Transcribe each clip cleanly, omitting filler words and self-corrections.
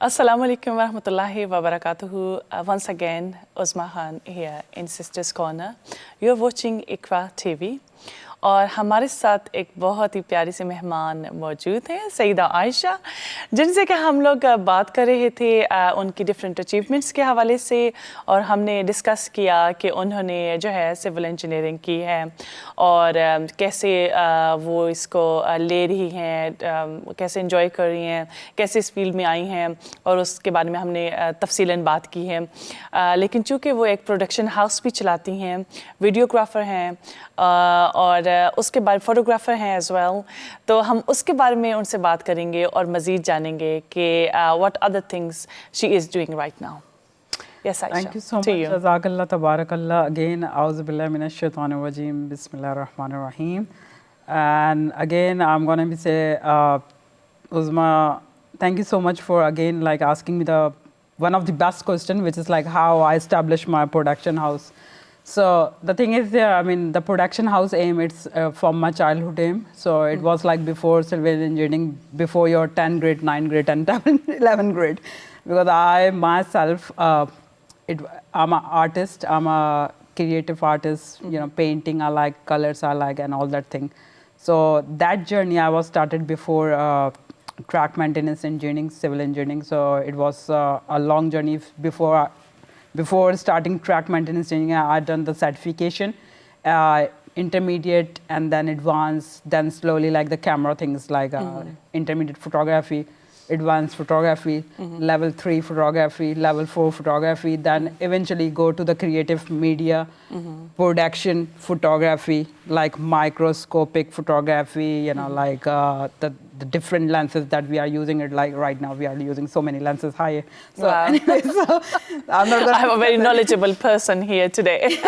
Assalamu alaikum wa rahmatullahi wa barakatuhu. Once again, Uzma Khan here in Sisters Corner. You're watching Iqra TV. और हमारे साथ एक बहुत ही प्यारी सी मेहमान मौजूद हैं, सईदा आयशा, जिनसे कि हम लोग बात कर रहे थे उनकी डिफरेंट अचीवमेंट्स के हवाले से, और हमने डिस्कस किया कि उन्होंने जो है सिविल इंजीनियरिंग की है और कैसे वो इसको ले रही हैं, कैसे एंजॉय कर रही हैं, कैसे इस फील्ड में आई हैं, और उसके बारे में हमने तफसीलन बात की है। लेकिन चूँकि वो एक प्रोडक्शन हाउस भी चलाती हैं, वीडियोग्राफर हैं और उसके बाद फोटोग्राफर हैं एज वेल, तो हम उसके बारे में उनसे बात करेंगे और मज़ीद जानेंगे कि what other things she is doing right now. Yes, Aisha. Thank you so much. Jazakallah, tabarakallah. Again, auzu billahi minash shaitanir rajim. Bismillahir rahmanir rahim. And again, I'm gonna be say, Uzma, thank you so much for again like asking me the one of the best question, which is like how I established my production house. So the thing is, I mean, the production house aim, it's from my childhood aim. So it was like before civil engineering, before your 10th grade, 9th grade, and 11th grade. Because I myself, I'm an artist, I'm a creative artist, you know, painting I like, colors I like, and all that thing. So that journey I was started before track maintenance engineering, civil engineering. So it was a long journey before starting track maintenance engineering. I had done the certification, intermediate, and then advanced, then slowly like the camera things like intermediate photography, advanced photography, level 3 photography, level 4 photography, then eventually go to the creative media, production photography, like microscopic photography, you know, like the different lenses that we are using it, like right now we are using so many lenses high. So wow. Anyway, so I'm not gonna I have a very knowledgeable person here today.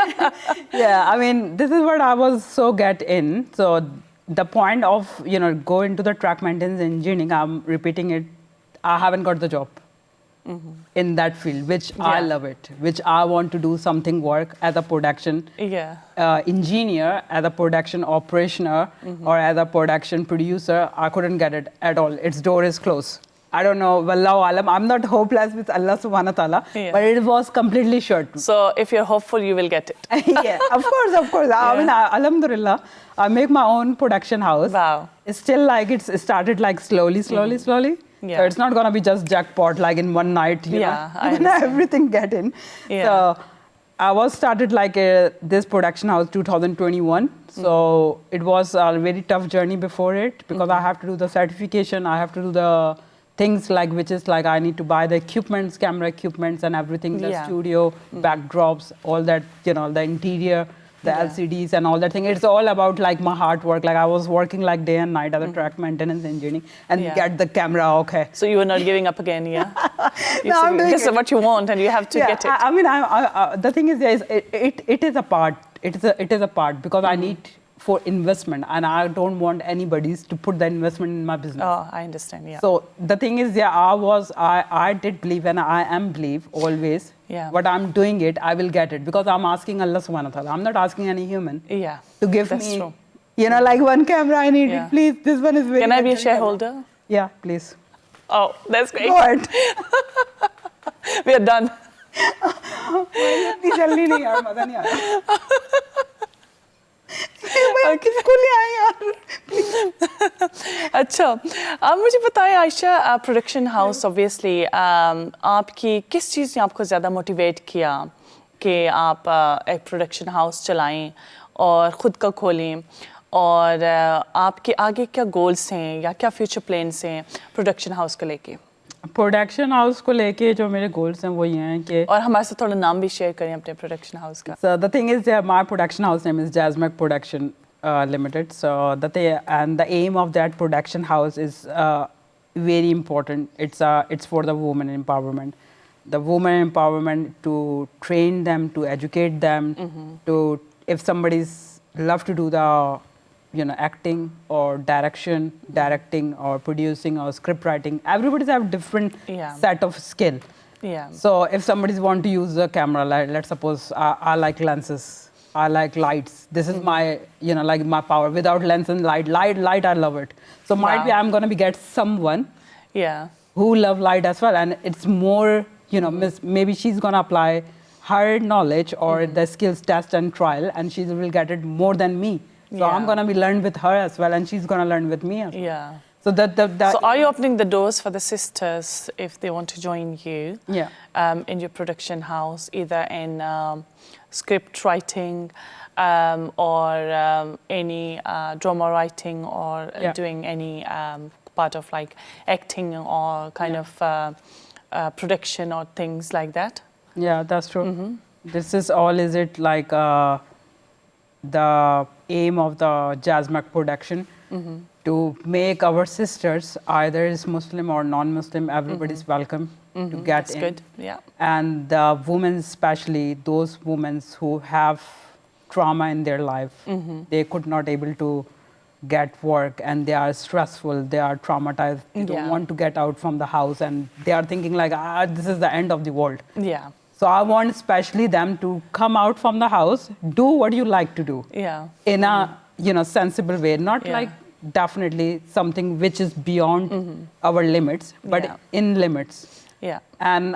Yeah, I mean, this is what I was so get in. So the point of, you know, go into the track maintenance engineering, I'm repeating it, I haven't got the job in that field, which I love it, which I want to do something work as a production engineer, as a production operationer, or as a production producer. I couldn't get it at all. Its door is closed. I don't know, wallahu alam, I'm not hopeless with Allah subhanahu wa ta'ala, but it was completely shut. So if you're hopeful, you will get it. Yeah, of course. I mean, alhamdulillah, I make my own production house. Wow. It's still like, it's started like slowly. Yeah. So it's not gonna be just jackpot like in one night, you know, everything get in. Yeah. So I was started like this production house 2021. So it was a very tough journey before it, because I have to do the certification, I have to do the things like, which is like I need to buy the equipments, camera equipments and everything, the studio, backdrops, all that, you know, the interior, the LCDs and all that thing. It's all about like my hard work. Like I was working like day and night as a track maintenance engineering and get the camera okay. So you were not giving up again, yeah? No, I'm doing this is what you want and you have to get it. I mean, the thing is, it is a part. It is a part because I need for investment, and I don't want anybody to put the investment in my business. Oh, I understand, yeah. So the thing is, I did believe, and I am believe always, what I'm doing it, I will get it, because I'm asking Allah subhanahu wa ta'ala. I'm not asking any human to give me, true. You know, like one camera I need it, please, this one is very Can I be a shareholder? Yeah, please. Oh, that's great. Go ahead. We are done. Please, jaldi nahi yaar, maza nahi aa raha. अच्छा, आप मुझे बताएं Ayesha, production house obviously आपकी किस चीज़ ने आपको ज़्यादा motivate किया कि आप एक प्रोडक्शन हाउस चलाएं और ख़ुद का खोलें, और आपके आगे क्या गोल्स हैं या क्या फ्यूचर प्लान्स हैं प्रोडक्शन हाउस को लेके? प्रोडक्शन हाउस को लेके जो मेरे गोल्स हैं वो ये हैं कि, और हमारे साथ थोड़ा नाम भी शेयर करें अपने प्रोडक्शन हाउस का. So the thing is, my production house name is Jazzmac Production Limited. So the aim of that production house is very important. It's for the women empowerment. The women empowerment, to train them, to educate them, to, if somebody's love to do the, you know, acting or directing or producing or script writing, everybody's have different set of skill. Yeah. So if somebody's want to use a camera, like let's suppose I like lenses, I like lights. This is my, you know, like my power. Without lens and light, I love it. So might be I'm gonna be get someone who love light as well. And it's more, you know, maybe she's going to apply her knowledge or the skills test and trial, and she will get it more than me. So I'm Yeah. going to be learned with her as well, and she's going to learn with me as well. Yeah. So that So are you opening the doors for the sisters if they want to join you Yeah. in your production house, either in script writing or any drama writing or Yeah. doing any part of like acting or kind of production or things like that? Yeah, that's true. This is all, is it like the aim of the Jazzmac production to make our sisters, either is Muslim or non-Muslim, everybody's welcome to get That's in. good. Yeah. And the women, especially those women who have trauma in their life, they could not able to get work and they are stressful, they are traumatized, they don't Yeah. want to get out from the house, and they are thinking like, this is the end of the world. Yeah. So I want especially them to come out from the house, do what you like to do Yeah. in a sensible way, not Yeah. like definitely something which is beyond our limits, but Yeah. in limits. Yeah. And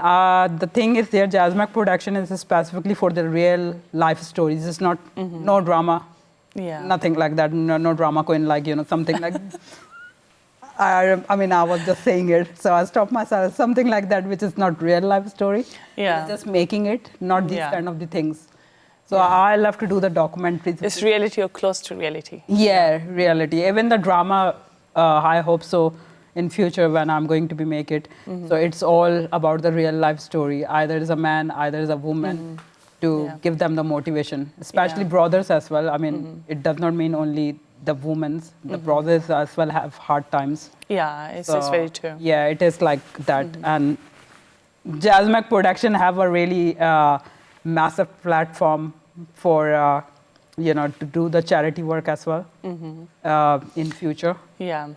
the thing is, their Jazzmac production is specifically for the real life stories. It's not no drama, Yeah. nothing like that. No drama queen, like something like. I mean, I was just saying it, so I stopped myself. Something like that, which is not real life story. Yeah. It's just making it, not these Yeah. kind of the things. So Yeah. I love to do the documentaries. It's reality or close to reality. Yeah, reality. Even the drama, I hope so in future when I'm going to be make it. So it's all about the real life story. Either is a man, either is a woman, to Yeah. give them the motivation. Especially Yeah. brothers as well. I mean, it does not mean only the women. The brothers as well have hard times. Yeah, it's So, very true. Yeah, it is like that. And Jazzmac production have a really massive platform for to do the charity work as well in future. Yeah.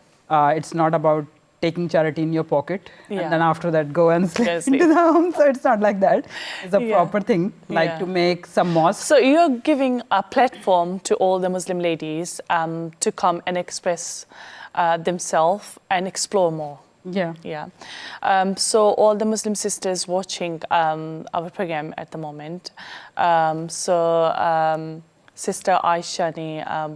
It's not about taking charity in your pocket Yeah. and then after that go and sleep Yes, into sleep. the home. So it's not like that. It's a Yeah. proper thing, like Yeah. to make some mosque. So you're giving a platform to all the Muslim ladies to come and express themselves and explore more. Yeah. Yeah. So all the Muslim sisters watching our program at the moment, sister Ayesha ने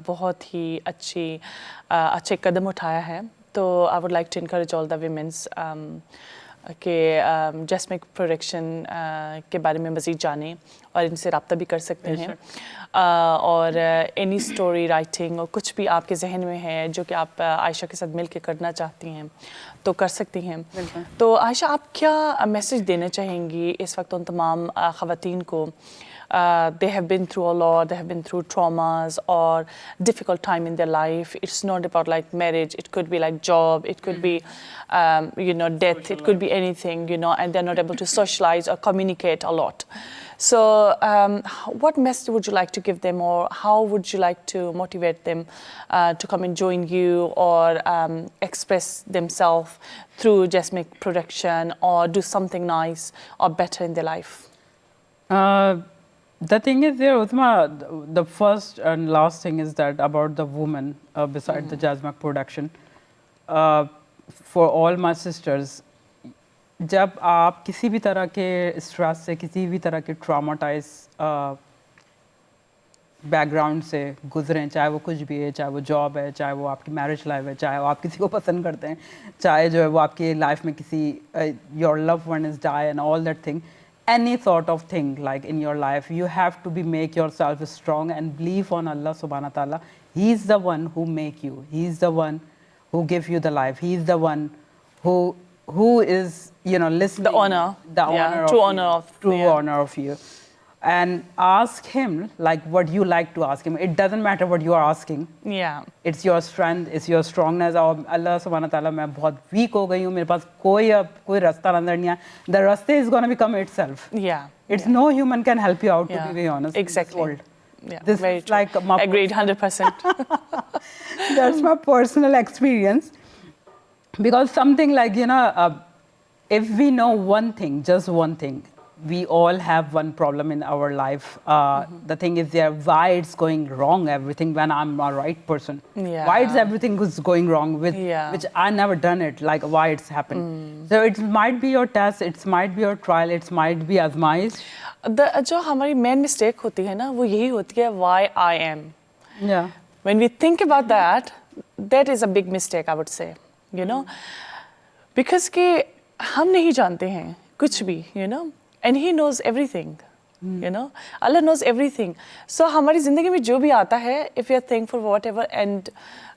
बहुत ही अच्छे कदम उठाया है तो I would like to encourage all the womens के जैस्मिक प्रोडक्शन के बारे में मज़ीद जानें और इनसे रब्ता भी कर सकते हैं और एनी स्टोरी राइटिंग और कुछ भी आपके जहन में है जो कि आप आयशा के साथ मिल के करना चाहती हैं तो कर सकती हैं। तो आयशा आप क्या मैसेज देना चाहेंगी इस वक्त उन तमाम ख़वातीन को they have been through a lot, they have been through traumas or difficult time in their life. It's not about like marriage, it could be like job, it could be, death, it could be anything, and they're not able to socialize or communicate a lot. So what message would you like to give them or how would you like to motivate them to come and join you or express themselves through Jazzmic production or do something nice or better in their life? The thing is there, Uthma, the first and last thing is that about the woman beside the Jazzmac production. For all my sisters, जब आप किसी भी तरह के stress से किसी भी तरह के ट्रॉमाटाइज बैकग्राउंड से गुजरें, चाहे वो कुछ भी है, चाहे वो जॉब है, चाहे वो आपकी मैरिज लाइफ है, चाहे वो आप किसी को पसंद करते हैं, चाहे जो है वो आपकी लाइफ में किसी your love one is die and all that thing, any sort of thing like in your life, you have to make yourself strong and believe on Allah subhanahu wa ta'ala. He is the one who make you. He is the one who give you the life. He is the one who is, listening. The honor. The honor of true you, honor of true yeah. honor of you. And ask him like what you like to ask him. It doesn't matter what you are asking. Yeah. It's your strength, it's your strongness. और Allah subhanahu wa ta'ala मैं बहुत weak हो गई हूँ, मेरे पास कोई रास्ता नजर नहीं आया. The रास्ते is going to become itself. Yeah. It's no human can help you out, to be very honest. Exactly. In this world. Yeah. This Very is true. like my Agreed, 100%. that's my personal experience. Because something like, if we know one thing, just one thing, we all have one problem in our life. The thing is, yeah, why it's going wrong, everything, when I'm a right person. Yeah. Why is everything is going wrong with Yeah. which I never done it, like why it's happened. So it might be your test, it might be your trial, it might be आजमाइश. जो हमारी main mistake होती है ना, वो यही होती है why I am. Yeah. When we think about that, that is a big mistake, I would say, you know, because कि हम नहीं जानते हैं कुछ भी, you know, and He knows everything, you know, Allah knows everything. So हमारी ज़िंदगी में जो भी आता है, if we are thankful for whatever, and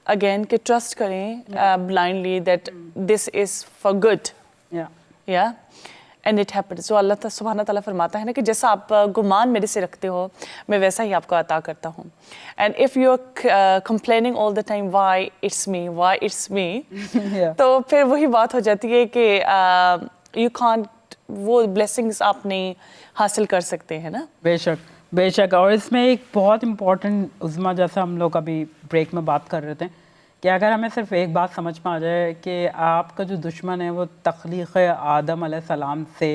again कि trust करें blindly that this is for good, Yeah. yeah, and it happens. So अल्लाह सुब्हाना ताला फरमाता है ना कि जैसा आप गुमान मेरे से रखते हो, मैं वैसा ही आपको अता करता हूँ. And if you're complaining all the time, why it's me, Yeah. तो फिर वही बात हो जाती है कि you can't, वो blessings आप नहीं हासिल कर सकते हैं ना. बेशक बेशक. और इसमें एक बहुत इम्पोर्टेंट उज़्मा, जैसा हम लोग अभी ब्रेक में बात कर रहे थे, कि अगर हमें सिर्फ एक बात समझ में आ जाए कि आपका जो दुश्मन है वो तख्लीक़ आदम अलैहिस्सलाम से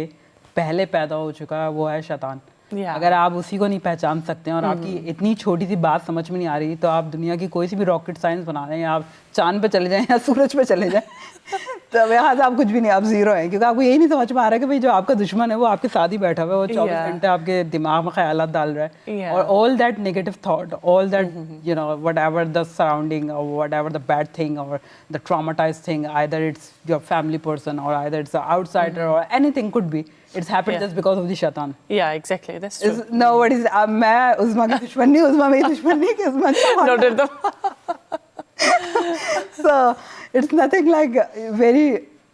पहले पैदा हो चुका है, वो है शैतान. Yeah. अगर आप उसी को नहीं पहचान सकते हैं और आपकी इतनी छोटी सी बात समझ में नहीं आ रही, तो आप दुनिया की कोई सी भी रॉकेट साइंस बना लें, या आप चांद पे चले जाएं या सूरज पे चले जाएं, तो यहाँ से आप कुछ भी नहीं, आप जीरो हैं, क्योंकि आपको यही नहीं समझ में आ रहा है कि भाई जो आपका दुश्मन है वो आपके साथ ही बैठा हुआ है, वो 24 घंटे आपके दिमाग में ख्यालात डाल रहा है. Yeah. और all that negative thought, all that you know, whatever the surrounding or whatever the bad thing or the traumatized thing, either it's your family person or either it's an outsider or anything could be, it's happened Yeah. just because of the shaitan. Yeah, exactly, that's true. Nobody's मैं उस्मा की दुश्मन नहीं, उस्मा मेरी दुश्मन नहीं कि उस्मा अच्छा Noted them. So it's nothing like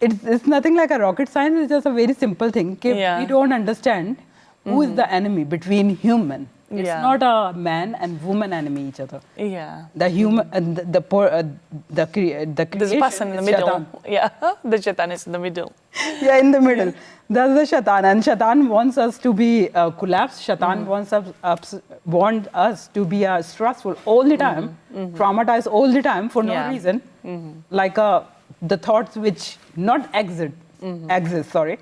it's nothing like a rocket science. It's just a very simple thing. Yeah. We don't understand who is the enemy between human. It's Yeah. not a man and woman enemy each other. Yeah. The human and the creation. There's a person in the is middle. shaitan. Yeah, the shaitan is in the middle. Yeah, in the middle. That's the shaitan, and shaitan wants us to be collapsed. Shaitan wants us to be stressful all the time, traumatized all the time for no Yeah. reason, like the thoughts which not exist. Sorry.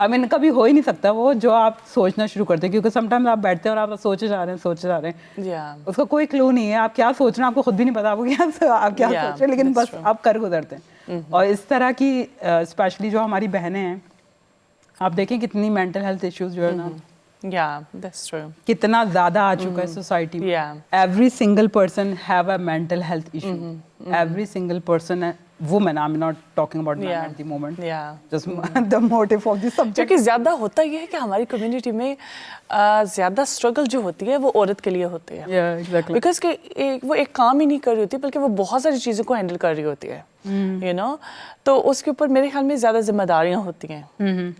I mean, कभी हो ही नहीं सकता वो जो आप सोचना शुरू करते हैं, क्योंकि समटाइम्स आप बैठते हैं और आप सोचे जा रहे हैं Yeah. उसका कोई क्लू नहीं है, आप क्या सोच रहे हैं आपको खुद भी नहीं पता, आप क्या Yeah, सोच रहे हैं, लेकिन that's बस true. आप कर गुजरते हैं. और इस तरह की स्पेशली जो हमारी बहनें हैं, आप देखें कितनी मेंटल हेल्थ इश्यूज जो है ना, Yeah, that's true. कितना ज़्यादा आ चुका है सोसाइटी में. Yeah. Every single person have a mental health issue. Every single person, woman, I'm not talking about men Yeah. at the moment. Yeah. Just the motive of the subject. क्योंकि ज़्यादा होता ये है कि हमारी कम्युनिटी में ज़्यादा स्ट्रगल जो होती है वो औरत के लिए होती है. Yeah, exactly. बिकॉज कि वो एक काम ही नहीं कर रही होती, बल्कि वो बहुत सारी चीज़ों को हैंडल कर रही होती है, यू नो. तो उसके ऊपर मेरे ख्याल में ज़्यादा जिम्मेदारियाँ होती हैं,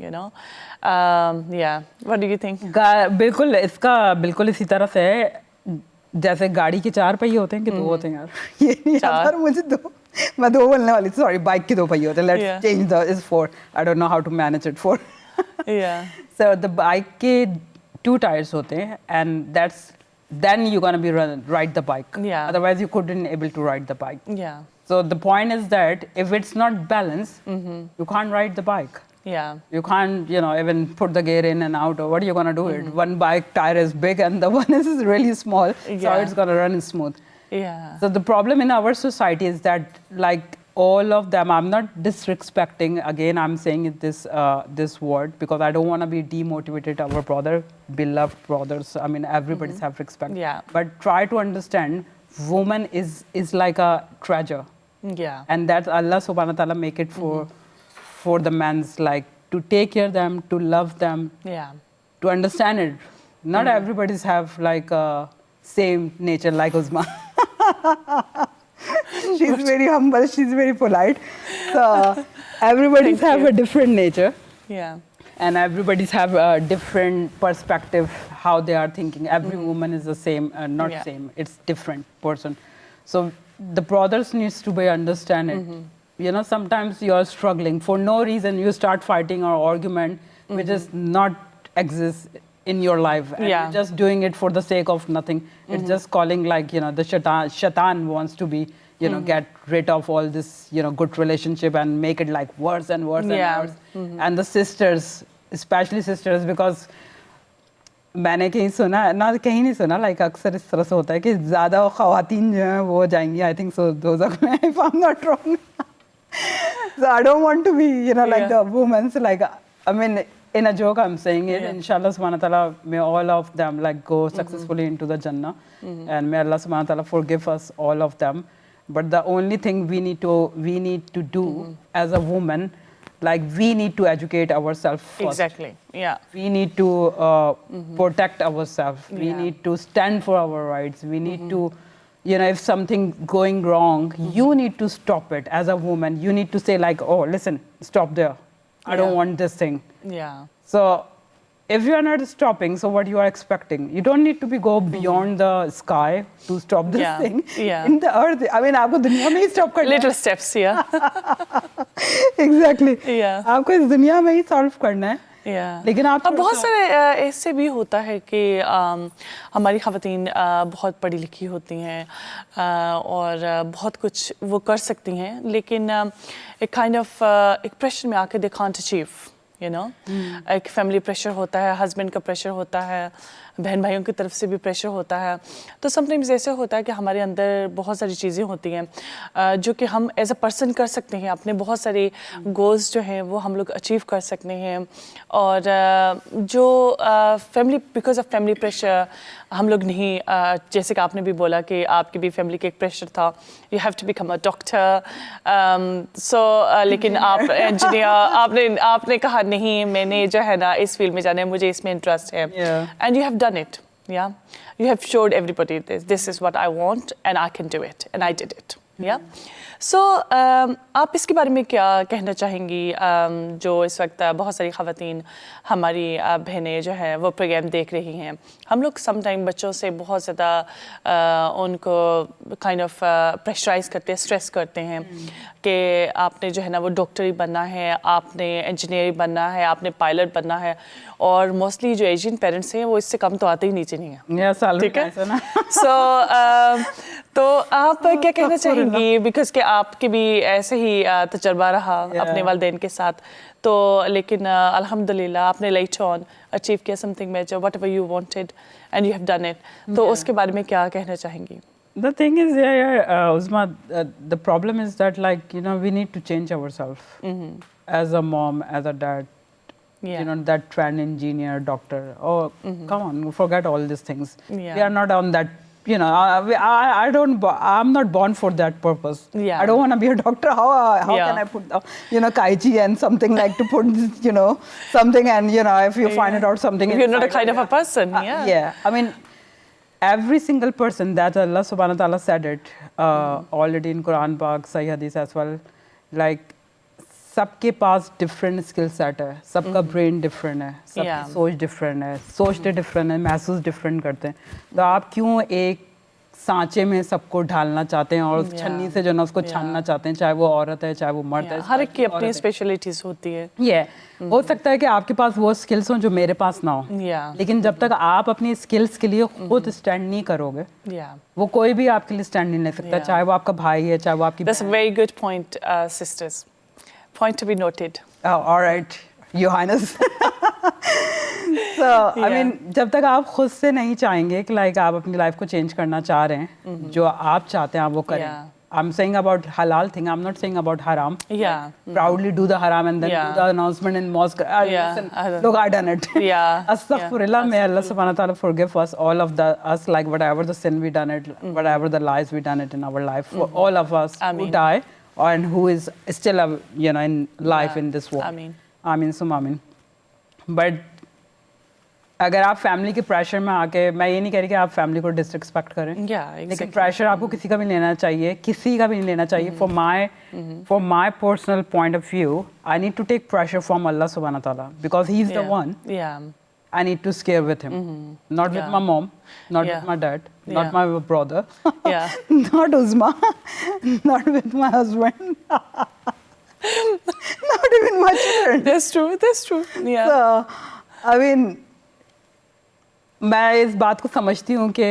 यू नो. या व्हाट डू यू थिंक? बिल्कुल, इसका बिल्कुल इसी तरह से है जैसे गाड़ी के 4 पहिए होते हैं कि 2 होते हैं यार. ये नहीं यार, मुझे 2, मैं 2 बोलने वाली थी, सॉरी. बाइक के 2 पहिए होते हैं. Yeah. Let's change the is 4. I don't know how to manage it 4. या So the bike के 2 tires होते हैं, and then you're gonna be ride the bike. Yeah. Otherwise you couldn't able to ride the bike. या So the point is that if it's not balanced, you can't ride the bike. या You can't, even put the gear in and out, or what are you gonna do it? One bike tire is big and the one is really small, so Yeah. it's gonna run smooth. या So the problem in our society is that, like all of them, I'm not disrespecting. Again, I'm saying this word because I don't want to be demotivated. Our beloved brothers. I mean, everybody's have respect. Yeah. But try to understand, woman is like a treasure, या and that Allah Subhanahu wa Taala make it for the men's, like to take care of them, to love them, या to understand it. Not everybody's have like a same nature like Uzma. She's very humble, she's very polite. So everybody's Thank have you. a different nature, या and everybody's have a different perspective how they are thinking. Every woman is the same, not Yeah. same. It's different person. So the brothers needs to be understand it. Sometimes you are struggling for no reason. You start fighting or argument, which is not exist in your life, and Yeah. you're just doing it for the sake of nothing. It's just calling like the shaitan wants to be get rid of all this good relationship and make it like worse and worse Yeah. and worse. And the sisters specially sisters, because मैंने कहीं सुना ना, कहीं नहीं सुना, like अक्सर इस तरह से होता है कि ज़्यादा ख़वातीन जो हैं वो जाएंगी, आई थिंक सो दोज़ख में, if I am not wrong. So I don't want to be, like the women. So like, I mean, in a joke, I'm saying it. Inshallah, subhanahu wa ta'ala, may all of them like go successfully into the Jannah, and may Allah subhanahu wa ta'ala forgive us all of them. But the only thing we need to do as a woman, like we need to educate ourselves first. Exactly. Yeah. We need to protect ourselves. We need to stand for our rights. We need to, if something going wrong, you need to stop it as a woman. You need to say like, oh, listen, stop there. I don't want this thing. Yeah. So if you are not stopping, so what you are expecting? You don't need to go beyond the sky to stop this thing. Yeah. In the earth, I mean, आपको दुनिया में ही stop करना है. Little steps, yeah. Exactly. Yeah. आपको इस दुनिया में ही solve करना है. लेकिन आप बहुत सारे ऐसे भी होता है कि हमारी ख़वातीन बहुत पढ़ी लिखी होती हैं और बहुत कुछ वो कर सकती हैं, लेकिन एक काइंड ऑफ एक प्रेशर में आके दे कांट अचीव, एक फैमिली प्रेशर होता है, हस्बैंड का प्रेशर होता है, बहन भाइयों की तरफ से भी प्रेशर होता है. तो समटाइम्स ऐसे होता है कि हमारे अंदर बहुत सारी चीज़ें होती हैं जो कि हम एज अ पर्सन कर सकते हैं, अपने बहुत सारे गोल्स जो हैं वो हम लोग अचीव कर सकते हैं. और जो family, because of family pressure हम लोग नहीं, जैसे कि आपने भी बोला कि आपकी भी फैमिली का एक प्रेशर था, you have to become a doctor, so लेकिन आप इंजीनियर, आपने कहा नहीं, मैंने जो है ना इस फील्ड में जाना है, मुझे इसमें इंटरेस्ट है, and you have done it. Yeah, you have showed everybody this is what I want and I can do it, and I did it. Yeah. So आप इसके बारे में क्या कहना चाहेंगी, जो इस वक्त बहुत सारी ख़वातीन हमारी बहनें जो है वो प्रोग्राम देख रही हैं. हम लोग समटाइम बच्चों से बहुत ज़्यादा उनको काइंड ऑफ प्रेशराइज करते हैं, स्ट्रेस करते हैं कि आपने जो है ना वो डॉक्टर ही बनना है, आपने इंजीनियर बनना है, आपने पायलट बनना है. और मोस्टली जो एशियन पेरेंट्स हैं वो इससे कम तो आते ही नीचे नहीं है. ठीक है. सो तो आप क्या कहना चाहेंगी, बिकॉज कि आपके भी ऐसे ही तजर्बा रहा अपने वालिदैन के साथ, तो लेकिन अल्हम्दुलिल्लाह आपने later on अचीव किया something major, whatever you wanted and you have done it. तो उसके बारे में क्या कहना चाहेंगी? The thing is, Uzma, the problem is that, like, we need to change ourselves as a mom, as a dad. That trained engineer, doctor. Oh, come on, forget all these things. We are not on that. I'm not born for that purpose. I don't want to be a doctor. How can I put, Kaichi and something like to put, something, and if you find it out something. If you're not a kind of a person, yeah. I mean, every single person that Allah subhanahu wa ta'ala said it already in Quran Pak, Sahih Hadith as well, like, सबके पास different skill set है, सबका brain different है, सबकी सोच different है, सोचते different है, महसूस डिफरेंट करते हैं. तो आप क्यों एक सांचे में सबको ढालना चाहते हैं और छन्नी से जो ना उसको छानना चाहते हैं, चाहे वो औरत है चाहे वो मर्द है. हर एक की अपनी स्पेशलिटीज होती है. हो सकता है कि आपके पास वो स्किल्स हों जो मेरे पास ना हो, लेकिन जब तक आप अपनी स्किल्स के लिए खुद स्टैंड नहीं करोगे, वो कोई भी आपके लिए स्टैंड नहीं ले सकता, चाहे वो आपका भाई है, चाहे वो आपकी. That's a very good point, sisters. Point to be noted. Oh, all right, Your Highness. So, I mean, जब तक आप खुद से नहीं चाहेंगे कि like आप अपनी लाइफ को चेंज करना चाह रहे हैं, जो आप चाहते हैं आप वो करें. I'm saying about halal thing. I'm not saying about haram. Proudly do the haram and then do the announcement in mosque. Listen, look, I done it. Astaghfirullah. May Allah subhanahu wa ta'ala forgive us, all of us, like whatever the sin we done it, whatever the lies we done it in our life, for all of us who die and who is still, in life in this world. Ameen sum ameen. But अगर आप family के pressure में आके, मैं ये नहीं कह रही कि आप फैमिली को डिसरिस्पेक्ट करें, लेकिन प्रेशर आपको किसी का भी लेना चाहिए, किसी का भी नहीं लेना चाहिए. For my personal point of view, I need to take pressure from अल्लाह सुब्हानहू व तआला, because he is the one I need to scare with him, not with my mom, not with my dad, not my brother, not Uzma, not with my husband, not even my children. That's true. Yeah. So, I mean, मैं इस बात को समझती हूँ कि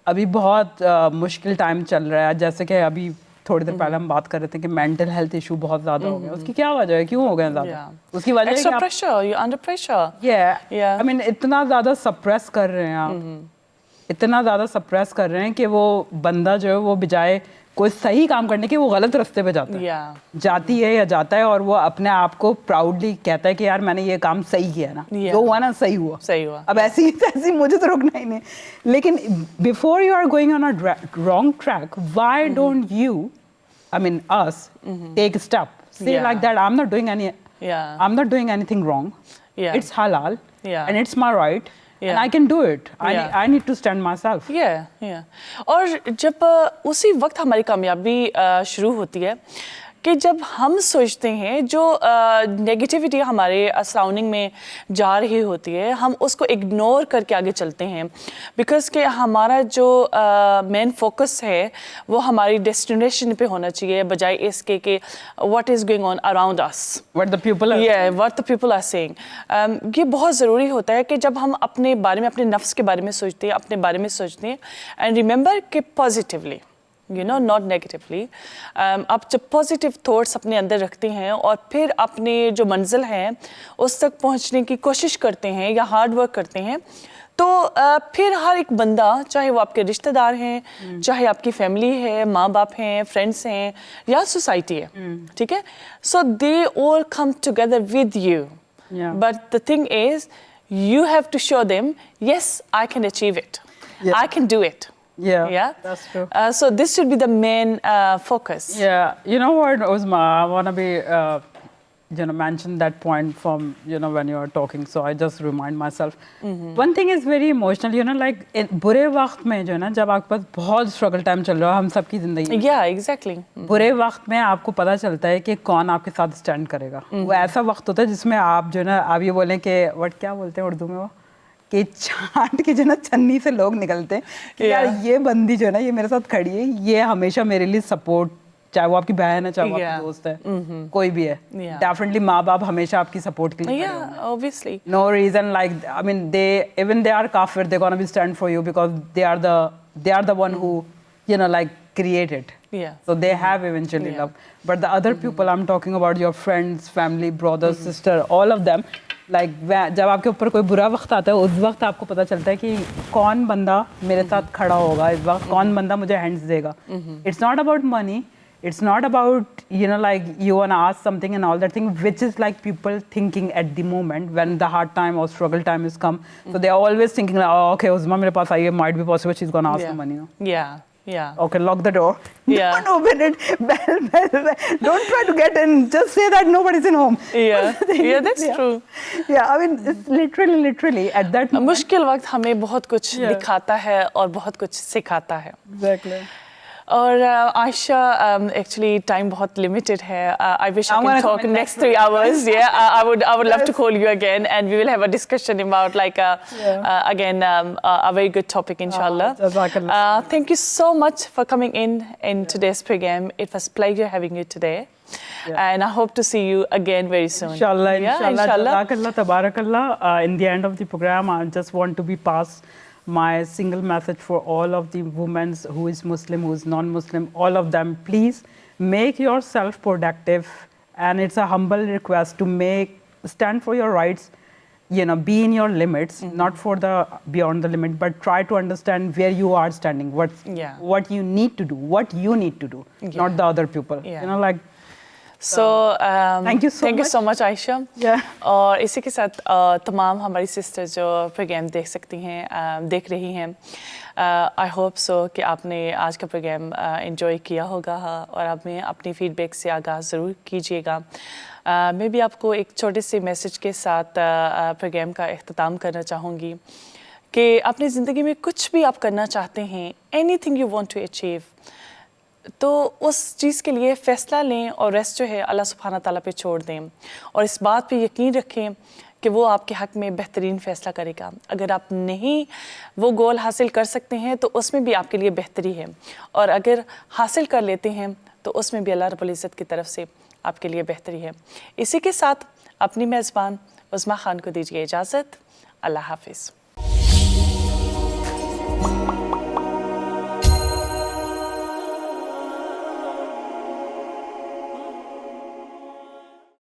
अभी बहुत मुश्किल टाइम चल रहा है. जैसे कि अभी थोड़ी देर पहले हम बात कर रहे थे कि मेंटल हेल्थ इशू बहुत ज़्यादा हो गया, उसकी क्या वजह है, क्यों हो गए ज़्यादा? उसकी वजह है कि extra pressure, you're under pressure. I mean, इतना ज़्यादा सप्रेस कर रहे हैं आप, इतना ज़्यादा सप्रेस कर रहे हैं कि वो बंदा जो है वो बजाय कोई सही काम करने के वो गलत रास्ते पे जाता है, जाती है या जाता है, और वो अपने आप को प्राउडली कहता है कि यार मैंने ये काम सही किया ना, जो हुआ ना सही हुआ। अब ऐसी मुझे तो रुकना ही नहीं। लेकिन before you are going on a wrong track, why don't you, I mean us, take step, say like that, I am not doing anything wrong, it's हलाल and it's my right, and I can do it. I need to stand myself. और जब उसी वक्त हमारी कामयाबी शुरू होती है कि जब हम सोचते हैं जो नेगेटिविटी हमारे सराउंडिंग में जा रही होती है, हम उसको इग्नोर करके आगे चलते हैं, बिकॉज कि हमारा जो मेन फोकस है वो हमारी डेस्टिनेशन पे होना चाहिए, बजाय इसके कि what is going on around us, what the people are saying. ये बहुत ज़रूरी होता है कि जब हम अपने बारे में, अपने नफ्स के बारे में सोचते हैं, अपने बारे में सोचते हैं, एंड रिमेंबर कि पॉजिटिवली, नॉट नेगेटिवली, आप जब पॉजिटिव थॉट्स अपने अंदर रखते हैं और फिर अपने जो मंजिल है उस तक पहुंचने की कोशिश करते हैं या हार्ड वर्क करते हैं, तो फिर हर एक बंदा, चाहे वो आपके रिश्तेदार हैं, चाहे आपकी फैमिली है, माँ बाप हैं, फ्रेंड्स हैं, या सोसाइटी है, ठीक है, so they all come together with you, but the thing is you have to show them, yes, I can achieve it, I can do it. That's true. So this should be the main focus. You know what, Uzma, I want to be mention that point from when you are talking, so I just remind myself. One thing is very emotional, like बुरे वक्त में जो है ना, जब आपके पास बहुत struggle time चल रहा है, हम सबकी जिंदगी, exactly. बुरे वक्त में आपको पता चलता है कि कौन आपके साथ स्टैंड करेगा। वो ऐसा वक्त होता है जिसमें आप जो है ना, आप ये बोलें कि क्या बोलते हैं उर्दू में, वो कि छांट के जो ना छन्नी से लोग निकलते हैं कि यार ये बंदी जो है ना, ये मेरे साथ खड़ी है, ये हमेशा मेरे लिए सपोर्ट, चाहे वो आपकी बहन है, चाहे वो आपकी दोस्त है, कोई भी है, डेफिनेटली माँ बाप हमेशा आपकी सपोर्ट के लिए obviously, no reason, like I mean they are kafir, they're gonna be stand for you because they are the one who like create it, so they have eventually love. But the other people I'm talking about, your friends, family, brothers, sister, all of them, like जब आपके ऊपर कोई बुरा वक्त आता है, उस वक्त आपको पता चलता है कि कौन बंदा मेरे साथ खड़ा होगा इस वक्त, कौन बंदा मुझे हैंड्स देगा। It's not about money, it's not about like you wanna ask something and all that thing, which is like people thinking at the moment when the hard time or struggle time is come, so they are always thinking like, oh okay, Uzma मेरे पास आई है, might be possible she's gonna ask for money, okay, lock the door, don't open it, bell, don't try to get in, just say that nobody's in home. That's true. I mean it's literally at that moment, मुश्किल वक्त हमें बहुत कुछ दिखाता है और बहुत कुछ सिखाता है। Exactly. और आयशा, actually time बहुत limited है. I wish I can talk next 3 hours. I would love to call you again, and we will have a discussion about like again a very good topic, inshallah. Thank you so much for coming in today's program. It was a pleasure having you today. And I hope to see you again very soon. Inshallah. Jazakallah, tabarakallah. In the end of the program, I just want to be passed my single message for all of the women who is Muslim, who is non-Muslim, all of them, please make yourself productive, and it's a humble request to stand for your rights, be in your limits, not for the beyond the limit, but try to understand where you are standing, what you need to do, not the other people, like. So thank you so much Ayesha. और इसी के साथ तमाम हमारी sisters जो programme देख रही हैं, आई होप सो कि आपने आज का प्रोग्राम एंजॉय किया होगा, और आप में अपनी फीडबैक से आगाज़ ज़रूर कीजिएगा। मैं भी आपको एक छोटे से मैसेज के साथ प्रोग्राम का इख्तिताम करना चाहूँगी कि अपनी ज़िंदगी में कुछ भी आप करना चाहते हैं, anything you want to achieve, तो उस चीज़ के लिए फ़ैसला लें और रेस्ट जो है अल्लाह सुब्हाना ताला पे छोड़ दें, और इस बात पे यकीन रखें कि वो आपके हक़ में बेहतरीन फ़ैसला करेगा। अगर आप नहीं वो गोल हासिल कर सकते हैं तो उसमें भी आपके लिए बेहतरी है, और अगर हासिल कर लेते हैं तो उसमें भी अल्लाह रब्बुल इज़्ज़त की तरफ से आपके लिए बेहतरी है। इसी के साथ अपनी मेज़बान उज़्मा खान को दीजिए इजाज़त। अल्लाह हाफ़िज़।